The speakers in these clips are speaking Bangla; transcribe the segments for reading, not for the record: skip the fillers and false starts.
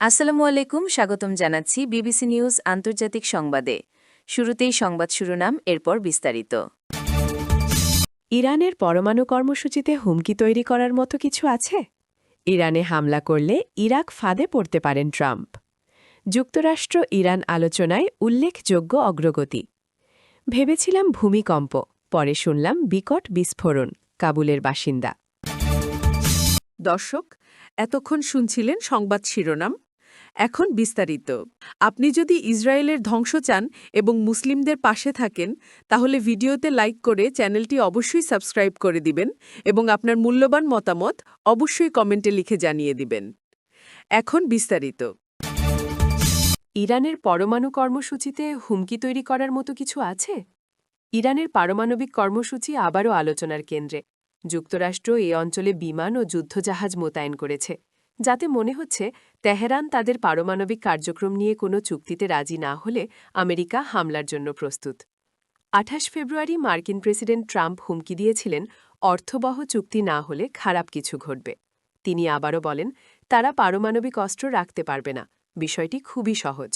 আসসালামু আলাইকুম, স্বাগতম জানাচ্ছি বিবিসি নিউজ আন্তর্জাতিক সংবাদে। শুরুতেই সংবাদ শিরোনাম, এরপর বিস্তারিত। ইরানের পরমাণু কর্মসূচিতে হুমকি তৈরি করার মতো কিছু আছে? ইরানে হামলা করলে ইরাক ফাঁদে পড়তে পারেন ট্রাম্প। যুক্তরাষ্ট্র ইরান আলোচনায় উল্লেখযোগ্য অগ্রগতি। ভেবেছিলাম ভূমিকম্প, পরে শুনলাম বিকট বিস্ফোরণ, কাবুলের বাসিন্দা। দর্শক, এতক্ষণ শুনছিলেন সংবাদ শিরোনাম। এখন বিস্তারিত। আপনি যদি ইসরায়েলের ধ্বংস চান এবং মুসলিমদের পাশে থাকেন, তাহলে ভিডিওতে লাইক করে চ্যানেলটি অবশ্যই সাবস্ক্রাইব করে দিবেন এবং আপনার মূল্যবান মতামত অবশ্যই কমেন্টে লিখে জানিয়ে দিবেন। এখন বিস্তারিত। ইরানের পরমাণু কর্মসূচিতে হুমকি তৈরি করার মতো কিছু আছে? ইরানের পারমাণবিক কর্মসূচি আবারও আলোচনার কেন্দ্রে। যুক্তরাষ্ট্র এই অঞ্চলে বিমান ও যুদ্ধজাহাজ মোতায়েন করেছে, যাতে মনে হচ্ছে তেহরান তাদের পারমাণবিক কার্যক্রম নিয়ে কোনো চুক্তিতে রাজি না হলে আমেরিকা হামলার জন্য প্রস্তুত। ২৮ ফেব্রুয়ারি মার্কিন প্রেসিডেন্ট ট্রাম্প হুমকি দিয়েছিলেন অর্থবহ চুক্তি না হলে খারাপ কিছু ঘটবে। তিনি আবারও বলেন তারা পারমাণবিক অস্ত্র রাখতে পারবে না। বিষয়টি খুবই সহজ।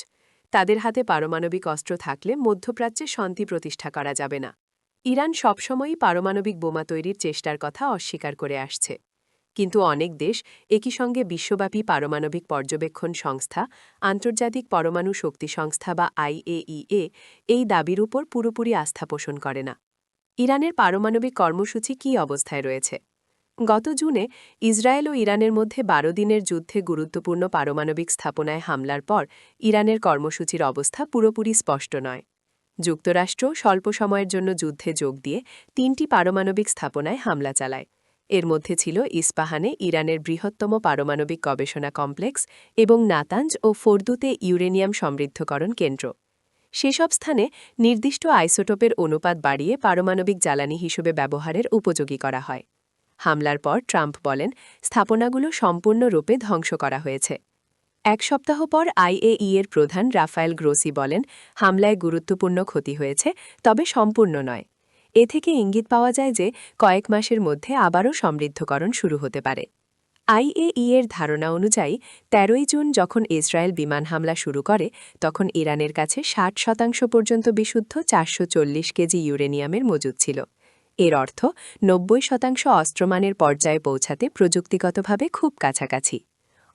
তাদের হাতে পারমাণবিক অস্ত্র থাকলে মধ্যপ্রাচ্যে শান্তি প্রতিষ্ঠা করা যাবে না। ইরান সবসময়ই পারমাণবিক বোমা তৈরির চেষ্টার কথা অস্বীকার করে আসছে। কিন্তু অনেক দেশ একই সঙ্গে বিশ্বব্যাপী পারমাণবিক পর্যবেক্ষণ সংস্থা, আন্তর্জাতিক পরমাণু শক্তি সংস্থা বা IAEA এই দাবির উপর পুরোপুরি আস্থা পোষণ করে না। ইরানের পারমাণবিক কর্মসূচি কী অবস্থায় রয়েছে? গত জুনে ইসরায়েল ও ইরানের মধ্যে ১২ দিনের যুদ্ধে গুরুত্বপূর্ণ পারমাণবিক স্থাপনায় হামলার পর ইরানের কর্মসূচির অবস্থা পুরোপুরি স্পষ্ট নয়। যুক্তরাষ্ট্র স্বল্প সময়ের জন্য যুদ্ধে যোগ দিয়ে ৩টি পারমাণবিক স্থাপনায় হামলা চালায়। এর মধ্যে ছিল ইস্পাহানে ইরানের বৃহত্তম পারমাণবিক গবেষণা কমপ্লেক্স এবং নাতাঞ্জ ও ফোর্দুতে ইউরেনিয়াম সমৃদ্ধকরণ কেন্দ্র। সেসব স্থানে নির্দিষ্ট আইসোটোপের অনুপাত বাড়িয়ে পারমাণবিক জ্বালানি হিসেবে ব্যবহারের উপযোগী করা হয়। হামলার পর ট্রাম্প বলেন স্থাপনাগুলো সম্পূর্ণরূপে ধ্বংস করা হয়েছে। এক সপ্তাহ পর IAEA এর প্রধান রাফায়েল গ্রোসি বলেন হামলায় গুরুত্বপূর্ণ ক্ষতি হয়েছে, তবে সম্পূর্ণ নয়। এ থেকে ইঙ্গিত পাওয়া যায় যে কয়েক মাসের মধ্যে আবারও সমৃদ্ধকরণ শুরু হতে পারে। IAEA এর ধারণা অনুযায়ী ১৩ জুন যখন ইসরায়েল বিমান হামলা শুরু করে, তখন ইরানের কাছে ৬০% পর্যন্ত বিশুদ্ধ ৪৪০ কেজি ইউরেনিয়ামের মজুদ ছিল। এর অর্থ ৯০% অস্ত্রমানের পর্যায়ে পৌঁছাতে প্রযুক্তিগতভাবে খুব কাছাকাছি।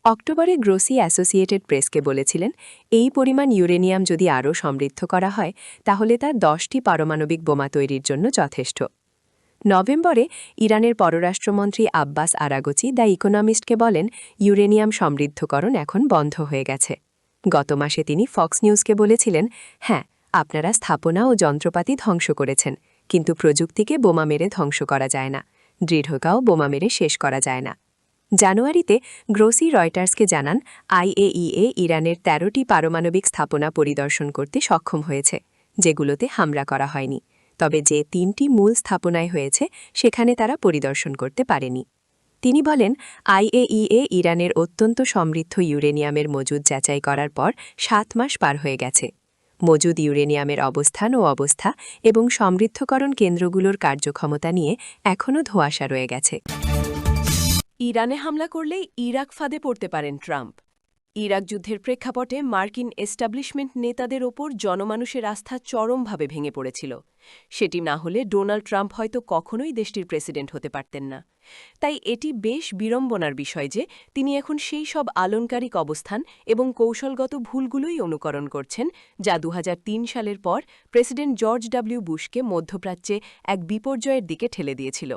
অক্টোবরে গ্রোসি অ্যাসোসিয়েটেড প্রেসকে বলেছিলেন এই পরিমাণ ইউরেনিয়াম যদি আরও সমৃদ্ধ করা হয়, তাহলে তা ১০টি পারমাণবিক বোমা তৈরির জন্য যথেষ্ট। নভেম্বরে ইরানের পররাষ্ট্রমন্ত্রী আব্বাস আরাগচি দ্য ইকোনমিস্টকে বলেন ইউরেনিয়াম সমৃদ্ধকরণ এখন বন্ধ হয়ে গেছে। গত মাসে তিনি ফক্স নিউজকে বলেছিলেন, হ্যাঁ, আপনারা স্থাপনা ও যন্ত্রপাতি ধ্বংস করেছেন, কিন্তু প্রযুক্তিকে বোমা মেরে ধ্বংস করা যায় না, দৃঢ়তাও বোমা মেরে শেষ করা যায় না। জানুয়ারিতে গ্রোসি রয়টার্সকে জানান IAEA ইরানের ১৩টি পারমাণবিক স্থাপনা পরিদর্শন করতে সক্ষম হয়েছে, যেগুলোতে হামলা করা হয়নি। তবে যে ৩টি মূল স্থাপনায় হয়েছে সেখানে তারা পরিদর্শন করতে পারেনি। তিনি বলেন IAEA ইরানের অত্যন্ত সমৃদ্ধ ইউরেনিয়ামের মজুদ যাচাই করার পর ৭ মাস পার হয়ে গেছে। মজুদ ইউরেনিয়ামের অবস্থান ও অবস্থা এবং সমৃদ্ধকরণ কেন্দ্রগুলোর কার্যক্ষমতা নিয়ে এখনও ধোঁয়াশা রয়ে গেছে। ইরানে হামলা করলেই ইরাক ফাঁদে পড়তে পারেন ট্রাম্প। ইরাক যুদ্ধের প্রেক্ষাপটে মার্কিন এস্টাবলিশমেন্ট নেতাদের ওপর জনমানুষের আস্থা চরমভাবে ভেঙে পড়েছিল। সেটি না হলে ডোনাল্ড ট্রাম্প হয়তো কখনোই দেশটির প্রেসিডেন্ট হতে পারতেন না। তাই এটি বেশ বিড়ম্বনার বিষয় যে তিনি এখন সেই সব আলংকারিক অবস্থান এবং কৌশলগত ভুলগুলোই অনুকরণ করছেন যা ২০০৩ সালের পর প্রেসিডেন্ট জর্জ বুশকে মধ্যপ্রাচ্যে এক বিপর্যয়ের দিকে ঠেলে দিয়েছিল।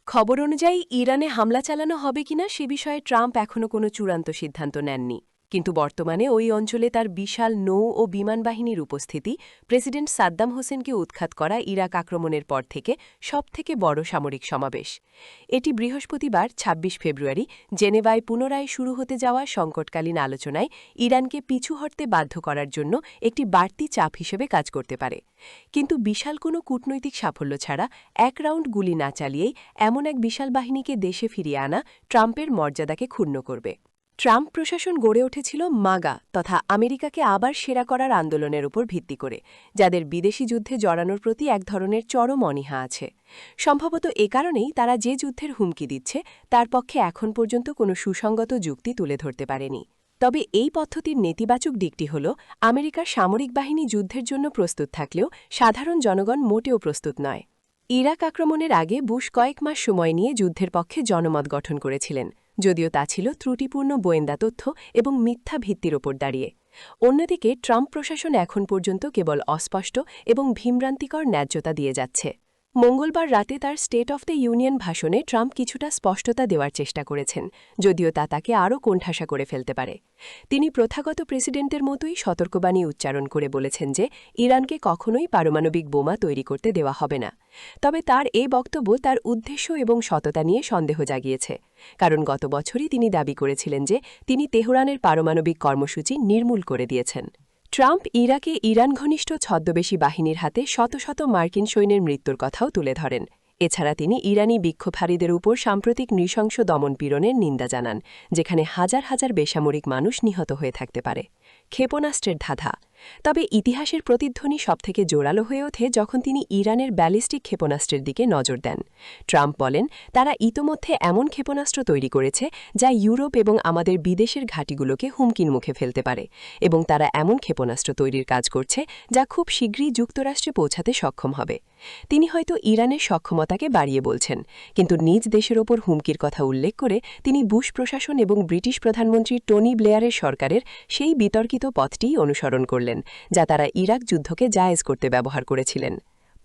খবর অনুযায়ী ইরানে হামলা চালানো হবে কিনা সে বিষয়ে ট্রাম্প এখনও কোনো চূড়ান্ত সিদ্ধান্ত নেননি। কিন্তু বর্তমানে ওই অঞ্চলে তার বিশাল নৌ ও বিমান বাহিনীর উপস্থিতি প্রেসিডেন্ট সাদ্দাম হোসেনকে উৎখাত করা ইরাক আক্রমণের পর থেকে সবথেকে বড় সামরিক সমাবেশ। এটি বৃহস্পতিবার ২৬ ফেব্রুয়ারি জেনেভায় পুনরায় শুরু হতে যাওয়া সংকটকালীন আলোচনায় ইরানকে পিছু হটতে বাধ্য করার জন্য একটি বাড়তি চাপ হিসেবে কাজ করতে পারে। কিন্তু বিশাল কোনো কূটনৈতিক সাফল্য ছাড়া এক রাউন্ড গুলি না চালিয়েই এমন এক বিশাল বাহিনীকে দেশে ফিরিয়ে আনা ট্রাম্পের মর্যাদাকে ক্ষুণ্ণ করবে। ট্রাম্প প্রশাসন গড়ে উঠেছিল মাগা তথা আমেরিকাকে আবার সেরা করার আন্দোলনের উপর ভিত্তি করে, যাদের বিদেশি যুদ্ধে জড়ানোর প্রতি এক ধরনের চরম অনীহা আছে। সম্ভবত এ কারণেই তারা যে যুদ্ধের হুমকি দিচ্ছে তার পক্ষে এখন পর্যন্ত কোনো সুসংগত যুক্তি তুলে ধরতে পারেনি। তবে এই পদ্ধতির নেতিবাচক দিকটি হল আমেরিকার সামরিক বাহিনী যুদ্ধের জন্য প্রস্তুত থাকলেও সাধারণ জনগণ মোটেও প্রস্তুত নয়। ইরাক আক্রমণের আগে বুশ কয়েক মাস সময় নিয়ে যুদ্ধের পক্ষে জনমত গঠন করেছিলেন, যদিও তা ছিল ত্রুটিপূর্ণ গোয়েন্দা তথ্য এবং মিথ্যা ভিত্তির ওপর দাঁড়িয়ে। অন্যদিকে ট্রাম্প প্রশাসন এখন পর্যন্ত কেবল অস্পষ্ট এবং ভীমরান্তিকর ন্যায্যতা দিয়ে যাচ্ছে। মঙ্গলবার রাতে তার স্টেট অফ দ্য ইউনিয়ন ভাষণে ট্রাম্প কিছুটা স্পষ্টতা দেওয়ার চেষ্টা করেছেন, যদিও তা তাকে আরও কোণঠাসা করে ফেলতে পারে। তিনি প্রথাগত প্রেসিডেন্টের মতোই সতর্কবাণী উচ্চারণ করে বলেছেন যে ইরানকে কখনোই পারমাণবিক বোমা তৈরি করতে দেওয়া হবে না। তবে তার এই বক্তব্য তার উদ্দেশ্য এবং সততা নিয়ে সন্দেহ জাগিয়েছে, কারণ গত বছরই তিনি দাবি করেছিলেন যে তিনি তেহরানের পারমাণবিক কর্মসূচি নির্মূল করে দিয়েছেন। ট্রাম্প ইরাকে ইরান ঘনিষ্ঠ ছদ্মবেশী বাহিনীর হাতে শত শত মার্কিন সৈন্যের মৃত্যুর কথাও তুলে ধরেন। এছাড়া তিনি ইরানি বিক্ষোভকারীদের উপর সাম্প্রতিক নৃশংস দমনপীড়নের নিন্দা জানান, যেখানে হাজার হাজার বেসামরিক মানুষ নিহত হয়ে থাকতে পারে। ক্ষেপণাস্ত্রের ধাঁধা। তবে ইতিহাসের প্রতিধ্বনি সবথেকে জোরালো হয়ে ওঠে যখন তিনি ইরানের ব্যালিস্টিক ক্ষেপণাস্ত্রের দিকে নজর দেন। ট্রাম্প বলেন তারা ইতোমধ্যে এমন ক্ষেপণাস্ত্র তৈরি করেছে যা ইউরোপ এবং আমাদের বিদেশের ঘাঁটিগুলোকে হুমকির মুখে ফেলতে পারে, এবং তারা এমন ক্ষেপণাস্ত্র তৈরির কাজ করছে যা খুব শীঘ্রই যুক্তরাষ্ট্রে পৌঁছাতে সক্ষম হবে। তিনি হয়তো ইরানের সক্ষমতাকে বাড়িয়ে বলছেন, কিন্তু নিজ দেশের ওপর হুমকির কথা উল্লেখ করে তিনি বুশ প্রশাসন এবং ব্রিটিশ প্রধানমন্ত্রী টনি ব্লেয়ারের সরকারের সেই বিতর্কিত পথটিই অনুসরণ করলেন যা তারা ইরাক যুদ্ধকে জায়েজ করতে ব্যবহার করেছিলেন।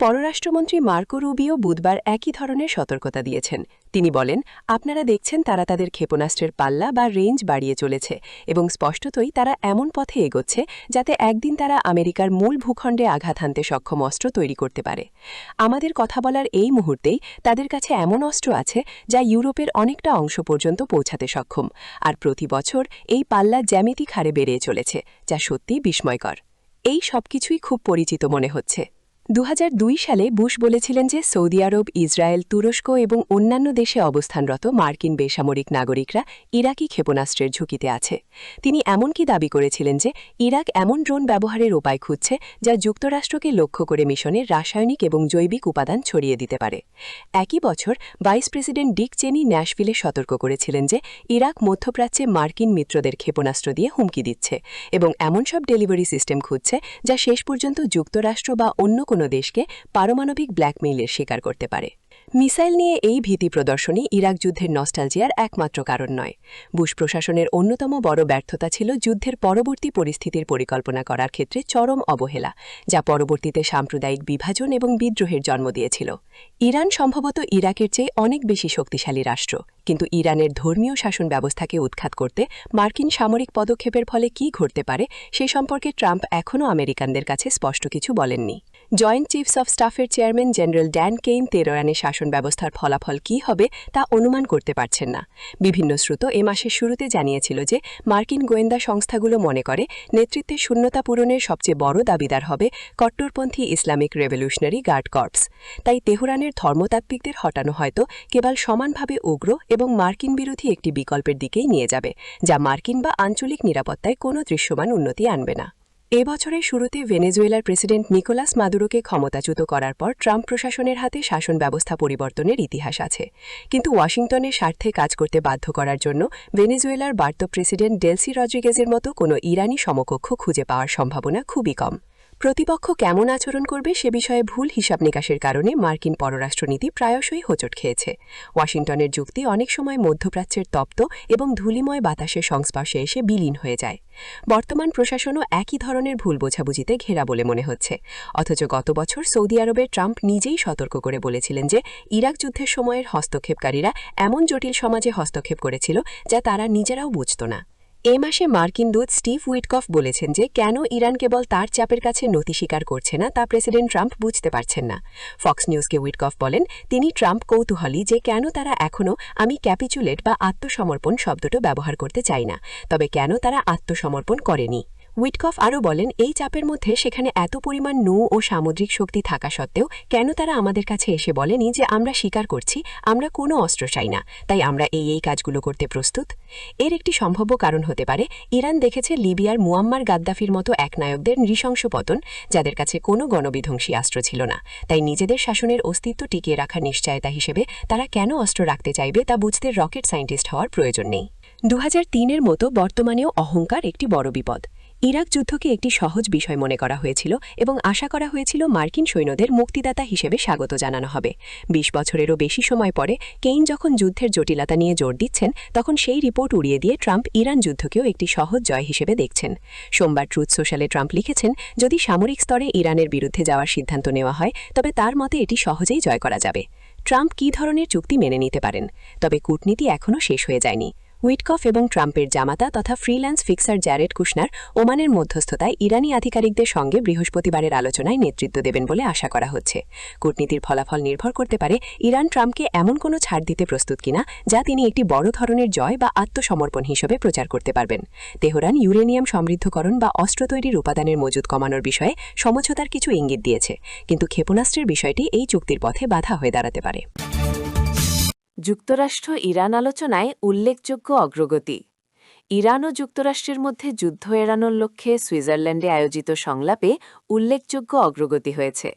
পররাষ্ট্রমন্ত্রী মার্কো রুবিও বুধবার একই ধরনের সতর্কতা দিয়েছেন। তিনি বলেন, আপনারা দেখছেন তারা তাদের ক্ষেপণাস্ত্রের পাল্লা বা রেঞ্জ বাড়িয়ে চলেছে, এবং স্পষ্টতই তারা এমন পথে এগোচ্ছে যাতে একদিন তারা আমেরিকার মূল ভূখণ্ডে আঘাত হানতে সক্ষম অস্ত্র তৈরি করতে পারে। আমাদের কথা বলার এই মুহূর্তেই তাদের কাছে এমন অস্ত্র আছে যা ইউরোপের অনেকটা অংশ পর্যন্ত পৌঁছাতে সক্ষম, আর প্রতি বছর এই পাল্লা জ্যামিতিক হারে বেড়ে চলেছে, যা সত্যিই বিস্ময়কর। এই সবকিছুই খুব পরিচিত মনে হচ্ছে। 2002 সালে বুশ বলেছিলেন যে সৌদি আরব, ইসরায়েল, তুরস্ক এবং অন্যান্য দেশে অবস্থানরত মার্কিন বেসামরিক নাগরিকরা ইরাকি ক্ষেপণাস্ত্রের ঝুঁকিতে আছে। তিনি এমনকি দাবি করেছিলেন যে ইরাক এমন ড্রোন ব্যবহারের উপায় খুঁজছে যা যুক্তরাষ্ট্রকে লক্ষ্য করে মিশনের রাসায়নিক এবং জৈবিক উপাদান ছড়িয়ে দিতে পারে। একই বছর ভাইস প্রেসিডেন্ট ডিক চেনি ন্যাশভিলে সতর্ক করেছিলেন যে ইরাক মধ্যপ্রাচ্যে মার্কিন মিত্রদের ক্ষেপণাস্ত্র দিয়ে হুমকি দিচ্ছে এবং এমন সব ডেলিভারি সিস্টেম খুঁজছে যা শেষ পর্যন্ত যুক্তরাষ্ট্র বা অন্য কোনো দেশকে পারমাণবিক ব্ল্যাকমেইলের শিকার করতে পারে। মিসাইল নিয়ে এই ভীতি প্রদর্শনী ইরাক যুদ্ধের নস্টালজিয়ার একমাত্র কারণ নয়। বুশ প্রশাসনের অন্যতম বড় ব্যর্থতা ছিল যুদ্ধের পরবর্তী পরিস্থিতির পরিকল্পনা করার ক্ষেত্রে চরম অবহেলা, যা পরবর্তীতে সাম্প্রদায়িক বিভাজন এবং বিদ্রোহের জন্ম দিয়েছিল। ইরান সম্ভবত ইরাকের চেয়ে অনেক বেশি শক্তিশালী রাষ্ট্র, কিন্তু ইরানের ধর্মীয় শাসন ব্যবস্থাকে উৎখাত করতে মার্কিন সামরিক পদক্ষেপের ফলে কী ঘটতে পারে সে সম্পর্কে ট্রাম্প এখনও আমেরিকানদের কাছে স্পষ্ট কিছু বলেননি। জয়েন্ট চিফস অফ স্টাফের চেয়ারম্যান জেনারেল ড্যান কেইন তেহরানের শাসন ব্যবস্থার ফলাফল কী হবে তা অনুমান করতে পারছেন না। বিভিন্ন স্রোত এ মাসের শুরুতে জানিয়েছিল যে মার্কিন গোয়েন্দা সংস্থাগুলো মনে করে নেতৃত্বের শূন্যতা পূরণের সবচেয়ে বড় দাবিদার হবে কট্টরপন্থী ইসলামিক রেভলিউশনারি গার্ড কর্পস। তাই তেহরানের ধর্মতাত্ত্বিকদের হটানো হয়তো কেবল সমানভাবে উগ্র এবং মার্কিন বিরোধী একটি বিকল্পের দিকেই নিয়ে যাবে, যা মার্কিন বা আঞ্চলিক নিরাপত্তায় কোনো দৃশ্যমান উন্নতি আনবে না। এ বছরের শুরুতে ভেনেজুয়েলার প্রেসিডেন্ট নিকোলাস মাদুরোকে ক্ষমতাচ্যুত করার পর ট্রাম্প প্রশাসনের হাতে শাসন ব্যবস্থা পরিবর্তনের ইতিহাস আছে, কিন্তু ওয়াশিংটনের স্বার্থে কাজ করতে বাধ্য করার জন্য ভেনেজুয়েলার বার্তো প্রেসিডেন্ট ডেলসি রদ্রিগেজের মতো কোনো ইরানি সমকক্ষ খুঁজে পাওয়ার সম্ভাবনা খুবই কম। প্রতিপক্ষ কেমন আচরণ করবে সে বিষয়ে ভুল হিসাব নিকাশের কারণে মার্কিন পররাষ্ট্রনীতি প্রায়শই হোঁচট খেয়েছে। ওয়াশিংটনের যুক্তি অনেক সময় মধ্যপ্রাচ্যের তপ্ত এবং ধূলিময় বাতাসের সংস্পর্শে এসে বিলীন হয়ে যায়। বর্তমান প্রশাসনও একই ধরনের ভুল বোঝাবুঝিতে ঘেরা বলে মনে হচ্ছে। অথচ গত বছর সৌদি আরবের ট্রাম্প নিজেই সতর্ক করে বলেছিলেন যে ইরাক যুদ্ধের সময়ের হস্তক্ষেপকারীরা এমন জটিল সমাজে হস্তক্ষেপ করেছিল যা তারা নিজেরাও বুঝত না। এ মাসে মার্কিন দূত স্টিভ উইটকফ বলেছেন যে কেন ইরান কেবল তার চাপের কাছে নতি স্বীকার করছে না তা প্রেসিডেন্ট ট্রাম্প বুঝতে পারছেন না। ফক্স নিউজকে উইটকফ বলেন তিনি ট্রাম্প কৌতূহলী যে কেন তারা এখনও আমি ক্যাপিচুলেট বা আত্মসমর্পণ শব্দটা ব্যবহার করতে চাই না, তবে কেন তারা আত্মসমর্পণ করেনি। উইটকফ আরও বলেন এই চাপের মধ্যে সেখানে এত পরিমাণ নৌ ও সামুদ্রিক শক্তি থাকা সত্ত্বেও কেন তারা আমাদের কাছে এসে বলেনি যে আমরা স্বীকার করছি আমরা কোনো অস্ত্র চাই না, তাই আমরা এই কাজগুলো করতে প্রস্তুত। এর একটি সম্ভাব্য কারণ হতে পারে ইরান দেখেছে লিবিয়ার মুয়াম্মার গাদ্দাফির মতো একনায়কদের নৃশংস পতন, যাদের কাছে কোনো গণবিধ্বংসী অস্ত্র ছিল না, তাই নিজেদের শাসনের অস্তিত্ব টিকিয়ে রাখার নিশ্চয়তা হিসেবে তারা কেন অস্ত্র রাখতে চাইবে তা বুঝতে রকেট সায়েন্টিস্ট হওয়ার প্রয়োজন নেই। 2003-এর মতো বর্তমানেও অহংকার একটি বড় বিপদ। ইরাক যুদ্ধকে একটি সহজ বিষয় মনে করা হয়েছিল এবং আশা করা হয়েছিল মার্কিন সৈন্যদের মুক্তিদাতা হিসেবে স্বাগত জানানো হবে। 20 বছরেরও বেশি সময় পরে কেইন যখন যুদ্ধের জটিলতা নিয়ে জোর দিচ্ছেন, তখন সেই রিপোর্ট উড়িয়ে দিয়ে ট্রাম্প ইরান যুদ্ধকেও একটি সহজ জয় হিসেবে দেখছেন। সোমবার ট্রুথ সোশ্যালে ট্রাম্প লিখেছেন, যদি সামরিক স্তরে ইরানের বিরুদ্ধে যাওয়ার সিদ্ধান্ত নেওয়া হয় তবে তার মতে এটি সহজেই জয় করা যাবে। ট্রাম্প কী ধরনের চুক্তি মেনে নিতে পারেন? তবে কূটনীতি এখনও শেষ হয়ে যায়নি। উইটকফ এবং ট্রাম্পের জামাতা তথা ফ্রিল্যান্স ফিক্সার জ্যারেড কুশনার ওমানের মধ্যস্থতায় ইরানি আধিকারিকদের সঙ্গে বৃহস্পতিবারের আলোচনায় নেতৃত্ব দেবেন বলে আশা করা হচ্ছে। কূটনীতির ফলাফল নির্ভর করতে পারে ইরান ট্রাম্পকে এমন কোনো ছাড় দিতে প্রস্তুত কিনা যা তিনি একটি বড় ধরনের জয় বা আত্মসমর্পণ হিসেবে প্রচার করতে পারবেন। তেহরান ইউরেনিয়াম সমৃদ্ধকরণ বা অস্ত্র তৈরির উপাদানের মজুদ কমানোর বিষয়ে সমঝোতার কিছু ইঙ্গিত দিয়েছে, কিন্তু ক্ষেপণাস্ত্রের বিষয়টি এই চুক্তির পথে বাধা হয়ে দাঁড়াতে পারে। যুক্তরাষ্ট্র ইরান আলোচনায় উল্লেখযোগ্য অগ্রগতি। ইরান ও যুক্তরাষ্ট্রের মধ্যে যুদ্ধ এড়ানোর লক্ষ্যে সুইজারল্যান্ডে আয়োজিত সংলাপে উল্লেখযোগ্য অগ্রগতি হয়েছে।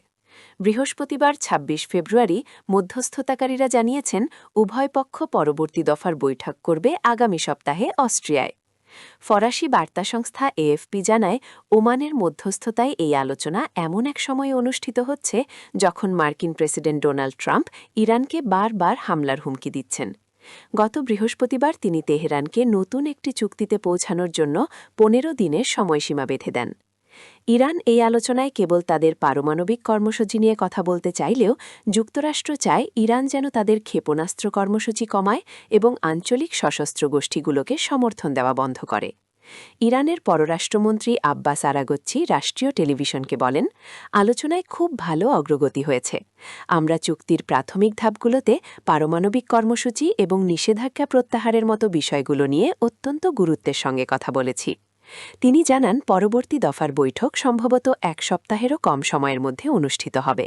বৃহস্পতিবার ২৬ ফেব্রুয়ারি মধ্যস্থতাকারীরা জানিয়েছেন, উভয় পক্ষ পরবর্তী দফার বৈঠক করবে আগামী সপ্তাহে অস্ট্রিয়ায়। ফরাসি বার্তা সংস্থা এএফপি জানায়, ওমানের মধ্যস্থতায় এই আলোচনা এমন এক সময়ে অনুষ্ঠিত হচ্ছে যখন মার্কিন প্রেসিডেন্ট ডোনাল্ড ট্রাম্প ইরানকে বারবার হামলার হুমকি দিচ্ছেন। গত বৃহস্পতিবার তিনি তেহরানকে নতুন একটি চুক্তিতে পৌঁছানোর জন্য 15 দিনের সময়সীমা বেঁধে দেন। ইরান এই আলোচনায় কেবল তাদের পারমাণবিক কর্মসূচি নিয়ে কথা বলতে চাইলেও যুক্তরাষ্ট্র চায় ইরান যেন তাদের ক্ষেপণাস্ত্র কর্মসূচি কমায় এবং আঞ্চলিক সশস্ত্র গোষ্ঠীগুলোকে সমর্থন দেওয়া বন্ধ করে। ইরানের পররাষ্ট্রমন্ত্রী আব্বাস আরাগচ্চি রাষ্ট্রীয় টেলিভিশনকে বলেন, আলোচনায় খুব ভালো অগ্রগতি হয়েছে। আমরা চুক্তির প্রাথমিক ধাপগুলোতে পারমাণবিক কর্মসূচি এবং নিষেধাজ্ঞা প্রত্যাহারের মতো বিষয়গুলো নিয়ে অত্যন্ত গুরুত্বের সঙ্গে কথা বলেছি। তিনি জানান, পরবর্তী দফার বৈঠক সম্ভবত 1 সপ্তাহেরও কম সময়ের মধ্যে অনুষ্ঠিত হবে।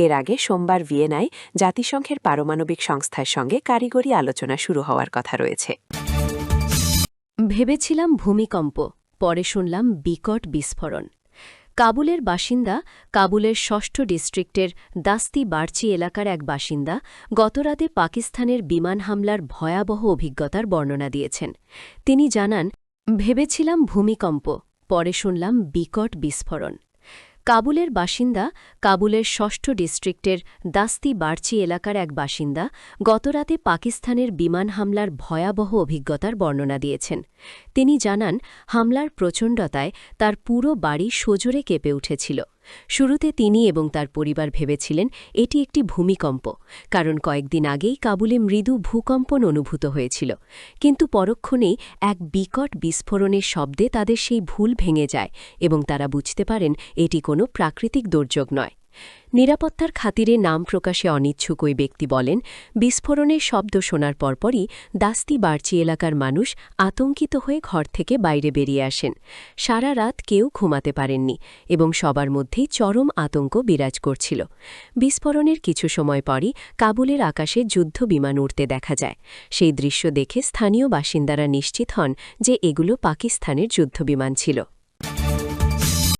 এর আগে সোমবার ভিয়েনায় জাতিসংঘের পারমাণবিক সংস্থার সঙ্গে কারিগরি আলোচনা শুরু হওয়ার কথা রয়েছে। ভেবেছিলাম ভূমিকম্প, পরে শুনলাম বিকট বিস্ফোরণ। কাবুলের বাসিন্দা, কাবুলের ৬ষ্ঠ ডিস্ট্রিক্টের দাস্তি বার্চি এলাকার এক বাসিন্দা গতরাতে পাকিস্তানের বিমান হামলার ভয়াবহ অভিজ্ঞতার বর্ণনা দিয়েছেন। তিনি জানান, ভেবেছিলাম ভূমিকম্প, পরে শুনলাম বিকট বিস্ফোরণ। কাবুলের বাসিন্দা, কাবুলের ৬ষ্ঠ ডিস্ট্রিক্টের দাস্তি বার্চি এলাকার এক বাসিন্দা গতরাতে পাকিস্তানের বিমান হামলার ভয়াবহ অভিজ্ঞতার বর্ণনা দিয়েছেন। তিনি জানান, হামলার প্রচণ্ডতায় তার পুরো বাড়ি সজোরে কেঁপে উঠেছিল। শুরুতে তিনি এবং তার পরিবার ভেবেছিলেন এটি একটি ভূমিকম্প, কারণ কয়েকদিন আগেই কাবুলে মৃদু ভূকম্পন অনুভূত হয়েছিল। কিন্তু পরক্ষণেই এক বিকট বিস্ফোরণের শব্দে তাদের সেই ভুল ভেঙে যায় এবং তারা বুঝতে পারেন এটি কোনো প্রাকৃতিক দুর্যোগ নয়। নিরাপত্তার খাতিরে নাম প্রকাশে অনিচ্ছুক ওই ব্যক্তি বলেন, বিস্ফোরণের শব্দ শোনার পরপরই দাস্তি বার্চি এলাকার মানুষ আতঙ্কিত হয়ে ঘর থেকে বাইরে বেরিয়ে আসেন। সারা রাত কেউ ঘুমাতে পারেননি এবং সবার মধ্যেই চরম আতঙ্ক বিরাজ করছিল। বিস্ফোরণের কিছু সময় পরই কাবুলের আকাশে যুদ্ধ বিমান উড়তে দেখা যায়। সেই দৃশ্য দেখে স্থানীয় বাসিন্দারা নিশ্চিত হন যে এগুলো পাকিস্তানের যুদ্ধবিমান ছিল।